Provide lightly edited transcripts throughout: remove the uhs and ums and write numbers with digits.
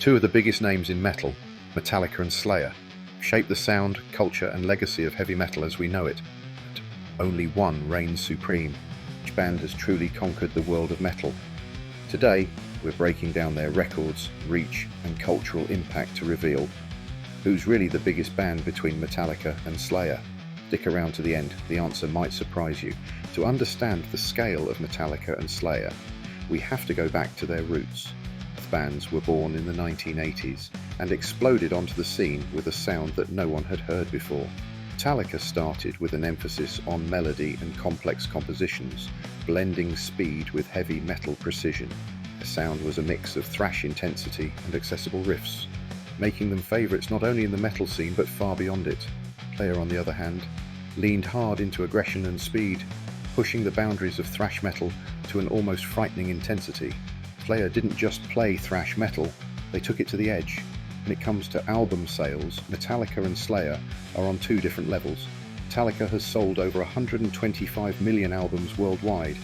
Two of the biggest names in metal, Metallica and Slayer, shaped the sound, culture and legacy of heavy metal as we know it. But only one reigns supreme. Each band has truly conquered the world of metal. Today, we're breaking down their records, reach and cultural impact to reveal who's really the biggest band between Metallica and Slayer. Stick around to the end, the answer might surprise you. To understand the scale of Metallica and Slayer, we have to go back to their roots. Both bands were born in the 1980s and exploded onto the scene with a sound that no one had heard before. Metallica started with an emphasis on melody and complex compositions, blending speed with heavy metal precision. The sound was a mix of thrash intensity and accessible riffs, making them favourites not only in the metal scene but far beyond it. Slayer, on the other hand, leaned hard into aggression and speed, pushing the boundaries of thrash metal to an almost frightening intensity. Slayer didn't just play thrash metal, they took it to the edge. When it comes to album sales, Metallica and Slayer are on two different levels. Metallica has sold over 125 million albums worldwide.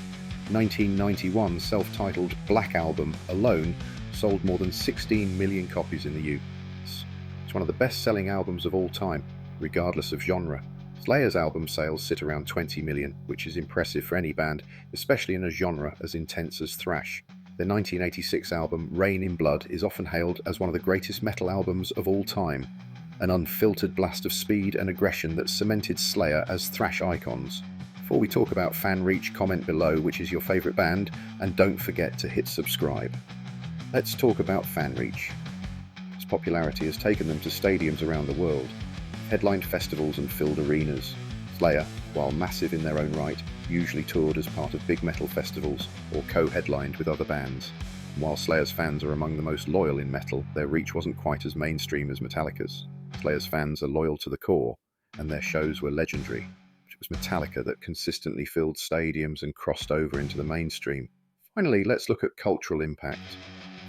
1991's self-titled Black Album alone sold more than 16 million copies in the US. It's one of the best-selling albums of all time, regardless of genre. Slayer's album sales sit around 20 million, which is impressive for any band, especially in a genre as intense as thrash. Their 1986 album, Rain in Blood, is often hailed as one of the greatest metal albums of all time, an unfiltered blast of speed and aggression that cemented Slayer as thrash icons. Before we talk about fan reach, comment below which is your favourite band, and don't forget to hit subscribe. Let's talk about fan reach. Its popularity has taken them to stadiums around the world, headlined festivals and filled arenas. Slayer, while massive in their own right, usually toured as part of big metal festivals or co-headlined with other bands. And while Slayer's fans are among the most loyal in metal, their reach wasn't quite as mainstream as Metallica's. Slayer's fans are loyal to the core, and their shows were legendary. It was Metallica that consistently filled stadiums and crossed over into the mainstream. Finally, let's look at cultural impact.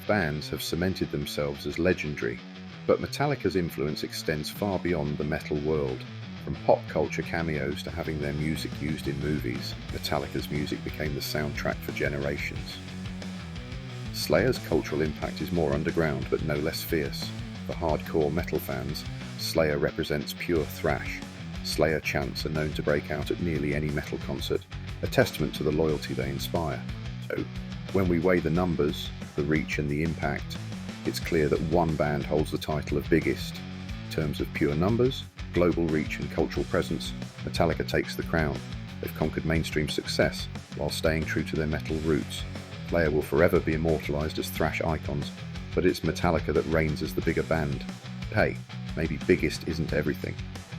Bands have cemented themselves as legendary, but Metallica's influence extends far beyond the metal world. From pop culture cameos to having their music used in movies, Metallica's music became the soundtrack for generations. Slayer's cultural impact is more underground but no less fierce. For hardcore metal fans, Slayer represents pure thrash. Slayer chants are known to break out at nearly any metal concert, a testament to the loyalty they inspire. So, when we weigh the numbers, the reach and the impact, it's clear that one band holds the title of biggest. In terms of pure numbers, global reach and cultural presence, Metallica takes the crown. They've conquered mainstream success while staying true to their metal roots. Slayer will forever be immortalised as thrash icons, but it's Metallica that reigns as the bigger band. But hey, maybe biggest isn't everything.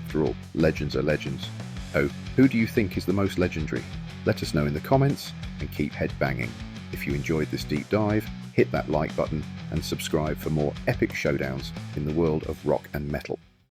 After all, legends are legends. So, who do you think is the most legendary? Let us know in the comments and keep headbanging. If you enjoyed this deep dive, hit that like button and subscribe for more epic showdowns in the world of rock and metal.